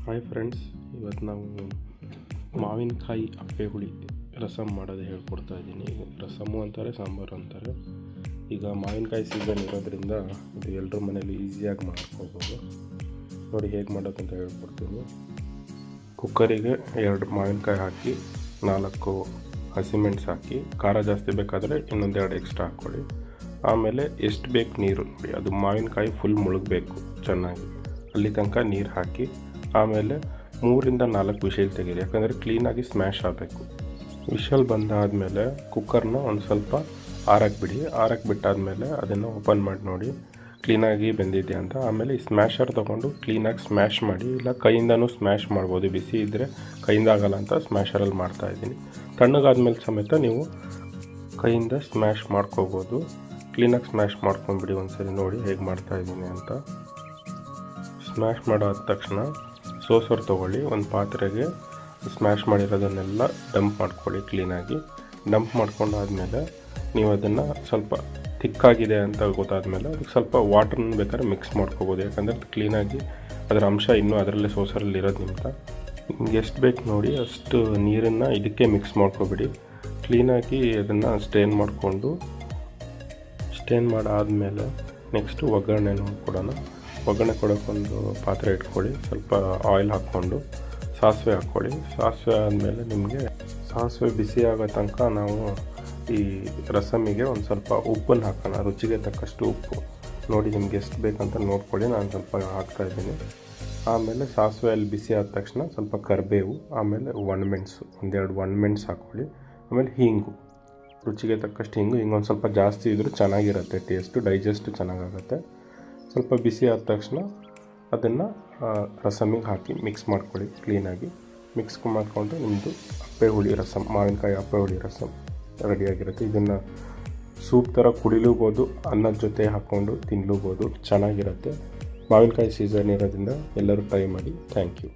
Hi friends, ಇವತ್ತು ನಾವು ಮಾವಿನಕಾಯಿ ಅಪ್ಪೆ ಹುಳಿ ರಸಮ್ ಮಾಡೋದು ಹೇಳ್ಕೊಡ್ತಾ ಇದ್ದೀನಿ. ರಸಮ್ಮು ಅಂತಾರೆ, ಸಾಂಬಾರು ಅಂತಾರೆ. ಈಗ ಮಾವಿನಕಾಯಿ ಸೀಸನ್ ಇರೋದ್ರಿಂದ ಇದು ಎಲ್ಲರ ಮನೇಲಿ ಈಸಿಯಾಗಿ ಮಾಡ್ಕೋಬೋದು. ನೋಡಿ ಹೇಗೆ ಮಾಡೋದು ಅಂತ ಹೇಳ್ಕೊಡ್ತೀನಿ. ಕುಕ್ಕರಿಗೆ 2 ಮಾವಿನಕಾಯಿ ಹಾಕಿ 4 ಹಸಿಮೆಣಸು ಹಾಕಿ, ಖಾರ ಜಾಸ್ತಿ ಬೇಕಾದರೆ ಇನ್ನೊಂದು 2 ಎಕ್ಸ್ಟ್ರಾ ಹಾಕ್ಕೊಳ್ಳಿ. ಆಮೇಲೆ ಎಷ್ಟು ಬೇಕು ನೀರು ನೋಡಿ, ಅದು ಮಾವಿನಕಾಯಿ ಫುಲ್ ಮುಳುಗಬೇಕು ಚೆನ್ನಾಗಿ, ಅಲ್ಲಿ ತನಕ ನೀರು ಹಾಕಿ ಆಮೇಲೆ 3ರಿಂದ 4 ವಿಷಲ್ ತೆಗೀರಿ, ಯಾಕಂದರೆ ಕ್ಲೀನಾಗಿ ಸ್ಮ್ಯಾಶ್ ಆಗಬೇಕು. ವಿಷಲ್ ಬಂದಾದಮೇಲೆ ಕುಕ್ಕರ್ನ ಒಂದು ಸ್ವಲ್ಪ ಆರಕ್ಕೆ ಬಿಡಿ. ಆರಕ್ಕೆ ಬಿಟ್ಟಾದಮೇಲೆ ಅದನ್ನು ಓಪನ್ ಮಾಡಿ ನೋಡಿ ಕ್ಲೀನಾಗಿ ಬೆಂದಿದೆ ಅಂತ. ಆಮೇಲೆ ಈ ಸ್ಮ್ಯಾಶರ್ ತೊಗೊಂಡು ಕ್ಲೀನಾಗಿ ಸ್ಮ್ಯಾಶ್ ಮಾಡಿ, ಇಲ್ಲ ಕೈಯಿಂದನೂ ಸ್ಮ್ಯಾಶ್ ಮಾಡ್ಬೋದು. ಬಿಸಿ ಇದ್ದರೆ ಕೈಯಿಂದ ಆಗಲ್ಲ ಅಂತ ಸ್ಮ್ಯಾಶರಲ್ಲಿ ಮಾಡ್ತಾಯಿದ್ದೀನಿ. ತಣ್ಣಗಾದ್ಮೇಲೆ ಸಮೇತ ನೀವು ಕೈಯಿಂದ ಸ್ಮ್ಯಾಶ್ ಮಾಡ್ಕೋಬೋದು. ಕ್ಲೀನಾಗಿ ಸ್ಮ್ಯಾಶ್ ಮಾಡ್ಕೊಂಬಿಡಿ ಒಂದ್ಸರಿ, ನೋಡಿ ಹೇಗೆ ಮಾಡ್ತಾಯಿದ್ದೀನಿ ಅಂತ. ಸ್ಮ್ಯಾಶ್ ಮಾಡಾದ ತಕ್ಷಣ ಸೋಸರ್ ತೊಗೊಳ್ಳಿ, ಒಂದು ಪಾತ್ರೆಗೆ ಸ್ಮ್ಯಾಶ್ ಮಾಡಿರೋದನ್ನೆಲ್ಲ ಡಂಪ್ ಮಾಡ್ಕೊಳ್ಳಿ. ಕ್ಲೀನಾಗಿ ಡಂಪ್ ಮಾಡ್ಕೊಂಡಾದ್ಮೇಲೆ ನೀವು ಅದನ್ನು ಸ್ವಲ್ಪ ಥಿಕ್ಕಾಗಿದೆ ಅಂತ ಗೊತ್ತಾದಮೇಲೆ ಅದಕ್ಕೆ ಸ್ವಲ್ಪ ವಾಟ್ರನ್ನ ಬೇಕಾದ್ರೆ ಮಿಕ್ಸ್ ಮಾಡ್ಕೋಬೋದು, ಯಾಕಂದರೆ ಕ್ಲೀನಾಗಿ ಅದರ ಅಂಶ ಇನ್ನೂ ಅದರಲ್ಲೇ ಸೋಸರಲ್ಲಿ ಇರೋದ್ರಿಂದ. ನಿಮ್ಗೆ ಎಷ್ಟು ಬೇಕು ನೋಡಿ ಅಷ್ಟು ನೀರನ್ನು ಇದಕ್ಕೆ ಮಿಕ್ಸ್ ಮಾಡ್ಕೊಬಿಡಿ. ಕ್ಲೀನಾಗಿ ಅದನ್ನು ಸ್ಟೇನ್ ಮಾಡಾದಮೇಲೆ ನೆಕ್ಸ್ಟು ಒಗ್ಗರಣೆ ಕೊಡೋಣ. ಒಗ್ಗರಣೆ ಕೊಡೋಕ್ಕೊಂದು ಪಾತ್ರೆ ಇಟ್ಕೊಳ್ಳಿ, ಸ್ವಲ್ಪ ಆಯಿಲ್ ಹಾಕ್ಕೊಂಡು ಸಾಸಿವೆ ಹಾಕ್ಕೊಳ್ಳಿ. ಸಾಸಿವೆ ಆದಮೇಲೆ ನಿಮಗೆ ಸಾಸಿವೆ ಬಿಸಿ ಆಗೋ ತನಕ ನಾವು ಈ ರಸಮಿಗೆ ಒಂದು ಸ್ವಲ್ಪ ಉಪ್ಪನ್ನು ಹಾಕೋಣ, ರುಚಿಗೆ ತಕ್ಕಷ್ಟು ಉಪ್ಪು. ನೋಡಿ ನಿಮ್ಗೆ ಎಷ್ಟು ಬೇಕಂತ ನೋಡ್ಕೊಳ್ಳಿ, ನಾನು ಸ್ವಲ್ಪ ಹಾಕ್ತಾಯಿದ್ದೀನಿ. ಆಮೇಲೆ ಸಾಸಿವೆಯಲ್ಲಿ ಬಿಸಿ ಆದ ತಕ್ಷಣ ಸ್ವಲ್ಪ ಕರಿಬೇವು, ಆಮೇಲೆ ಒಣಮೆಣಸು, 1-2 ಒಣಮೆಣಸು ಹಾಕ್ಕೊಳ್ಳಿ. ಆಮೇಲೆ ಹಿಂಗು, ರುಚಿಗೆ ತಕ್ಕಷ್ಟು ಹಿಂಗೊಂದು ಸ್ವಲ್ಪ ಜಾಸ್ತಿ ಇದ್ದರೂ ಚೆನ್ನಾಗಿರುತ್ತೆ, ಟೇಸ್ಟು ಡೈಜೆಸ್ಟು ಚೆನ್ನಾಗಾಗುತ್ತೆ. ಸ್ವಲ್ಪ ಬಿಸಿ ಆದ ತಕ್ಷಣ ಅದನ್ನು ರಸಮಿಗೆ ಹಾಕಿ ಮಿಕ್ಸ್ ಮಾಡ್ಕೊಳ್ಳಿ. ಕ್ಲೀನಾಗಿ ಮಿಕ್ಸ್ ಮಾಡಿಕೊಂಡು ನಿಮ್ಮದು ಅಪ್ಪೆ ಹುಳಿ ರಸಮ್, ಮಾವಿನಕಾಯಿ ಅಪ್ಪೆ ಹುಳಿ ರಸಮ್ ರೆಡಿಯಾಗಿರುತ್ತೆ. ಇದನ್ನು ಸೂಪ್ ಥರ ಕುಡಿಲೂಬೋದು, ಅನ್ನದ ಜೊತೆ ಹಾಕ್ಕೊಂಡು ತಿನ್ನಲೂಬೋದು, ಚೆನ್ನಾಗಿರುತ್ತೆ. ಮಾವಿನಕಾಯಿ ಸೀಸನ್ ಇರೋದ್ರಿಂದ ಎಲ್ಲರೂ ಟ್ರೈ ಮಾಡಿ. Thank you.